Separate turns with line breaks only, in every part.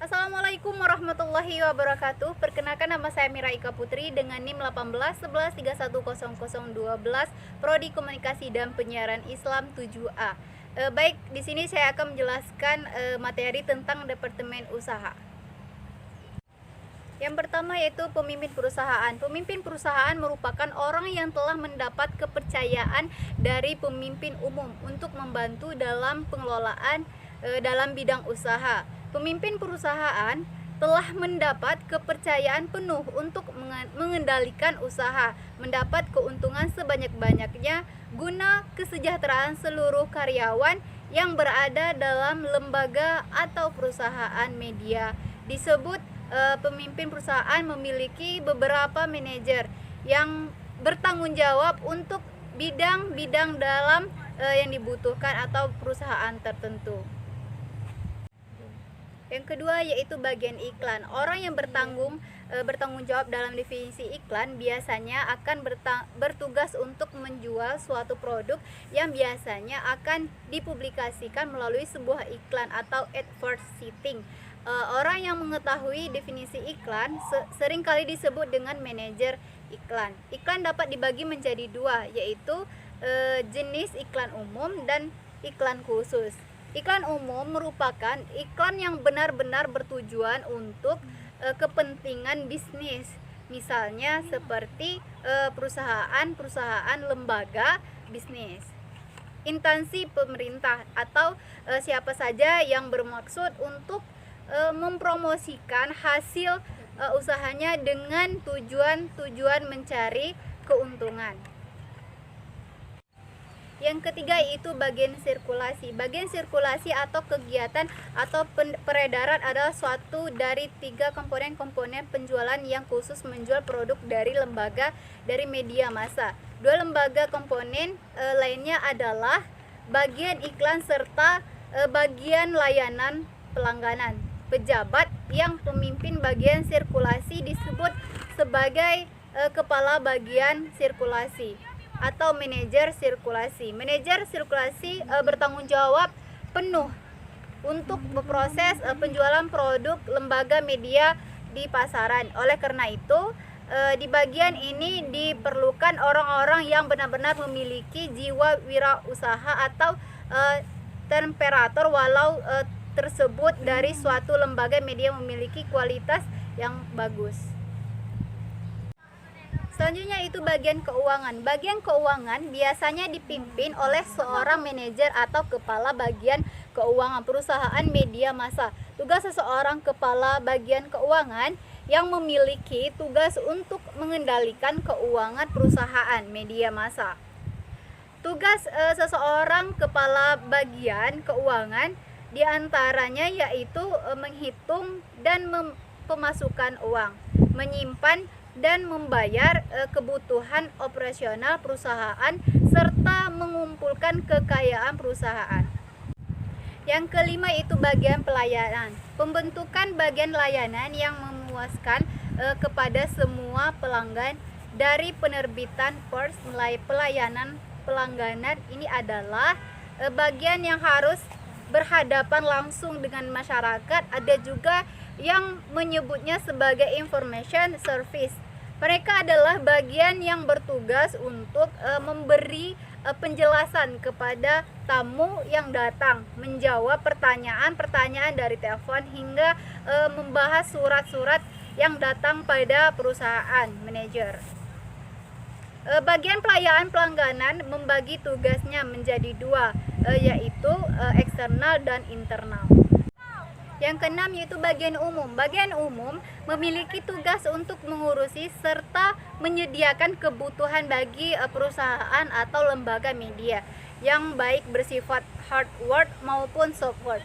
Assalamualaikum warahmatullahi wabarakatuh. Perkenalkan, nama saya Mira Ika Putri dengan NIM 1811310012, Prodi Komunikasi dan Penyiaran Islam 7A. Baik, di sini saya akan menjelaskan materi tentang Departemen Usaha. Yang pertama yaitu pemimpin perusahaan. Pemimpin perusahaan merupakan orang yang telah mendapat kepercayaan dari pemimpin umum untuk membantu dalam pengelolaan dalam bidang usaha. Pemimpin perusahaan telah mendapat kepercayaan penuh untuk mengendalikan usaha, mendapat keuntungan sebanyak-banyaknya guna kesejahteraan seluruh karyawan yang berada dalam lembaga atau perusahaan media. Disebut pemimpin perusahaan memiliki beberapa manajer yang bertanggung jawab untuk bidang-bidang dalam yang dibutuhkan atau perusahaan tertentu. Yang kedua yaitu bagian iklan. Orang yang bertanggung jawab dalam definisi iklan biasanya akan bertugas untuk menjual suatu produk yang biasanya akan dipublikasikan melalui sebuah iklan atau advertising. Orang yang mengetahui definisi iklan seringkali disebut dengan manajer iklan. Iklan dapat dibagi menjadi dua, yaitu jenis iklan umum dan iklan khusus. Iklan umum merupakan iklan yang benar-benar bertujuan untuk kepentingan bisnis. Misalnya seperti perusahaan lembaga bisnis, instansi pemerintah, atau siapa saja yang bermaksud untuk mempromosikan hasil usahanya dengan tujuan mencari keuntungan. Yang ketiga yaitu bagian sirkulasi. Bagian sirkulasi atau kegiatan atau peredaran adalah suatu dari 3 komponen penjualan yang khusus menjual produk dari lembaga dari media massa. 2 lembaga komponen lainnya adalah bagian iklan serta bagian layanan pelangganan. Pejabat yang memimpin bagian sirkulasi disebut sebagai kepala bagian sirkulasi atau manajer sirkulasi. Manajer sirkulasi bertanggung jawab penuh untuk memproses penjualan produk lembaga media di pasaran. Oleh karena itu, di bagian ini diperlukan orang-orang yang benar-benar memiliki jiwa wirausaha atau temperatur walau tersebut dari suatu lembaga media memiliki kualitas yang bagus. Selanjutnya itu bagian keuangan. Bagian keuangan biasanya dipimpin oleh seorang manajer atau kepala bagian keuangan perusahaan media massa. Tugas seseorang kepala bagian keuangan yang memiliki tugas untuk mengendalikan keuangan perusahaan media massa. Tugas seseorang kepala bagian keuangan diantaranya yaitu menghitung dan pemasukan uang, menyimpan dan membayar kebutuhan operasional perusahaan, serta mengumpulkan kekayaan perusahaan. Yang kelima itu bagian pelayanan. Pembentukan bagian layanan yang memuaskan kepada semua pelanggan dari penerbitan pers mulai pelayanan pelangganan ini adalah bagian yang harus berhadapan langsung dengan masyarakat. Ada juga yang menyebutnya sebagai information service. Mereka adalah bagian yang bertugas untuk memberi penjelasan kepada tamu yang datang, menjawab pertanyaan-pertanyaan dari telepon, hingga membahas surat-surat yang datang pada perusahaan manajer. Bagian pelayanan pelangganan membagi tugasnya menjadi 2, yaitu eksternal dan internal. Yang keenam yaitu bagian umum. Bagian umum memiliki tugas untuk mengurusi serta menyediakan kebutuhan bagi perusahaan atau lembaga media yang baik bersifat hardware maupun software.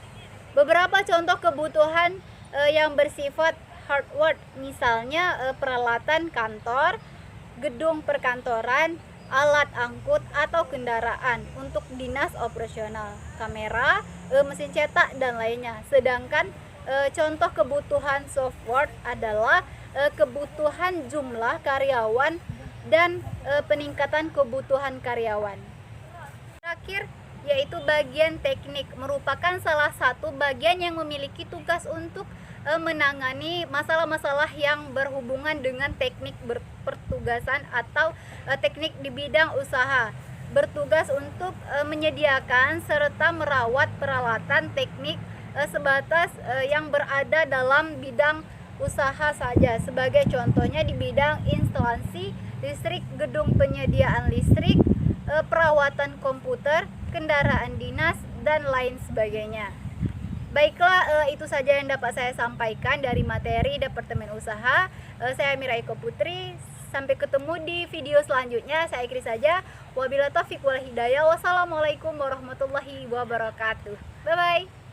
Beberapa contoh kebutuhan yang bersifat hardware misalnya peralatan kantor, gedung perkantoran, alat angkut atau kendaraan untuk dinas operasional, kamera, mesin cetak dan lainnya. Sedangkan contoh kebutuhan software adalah kebutuhan jumlah karyawan dan peningkatan kebutuhan karyawan. Terakhir yaitu bagian teknik, merupakan salah satu bagian yang memiliki tugas untuk menangani masalah-masalah yang berhubungan dengan teknik pertugasan atau teknik di bidang usaha. Bertugas untuk menyediakan serta merawat peralatan teknik sebatas yang berada dalam bidang usaha saja. Sebagai contohnya di bidang instalasi listrik, gedung penyediaan listrik, perawatan komputer, kendaraan dinas, dan lain sebagainya. Baiklah, itu saja yang dapat saya sampaikan dari materi Departemen Usaha. Saya Mira Eko Putri. Sampai ketemu di video selanjutnya. Saya akhiri saja. Wabillahi taufiq wal hidayah. Wassalamualaikum warahmatullahi wabarakatuh. Bye bye.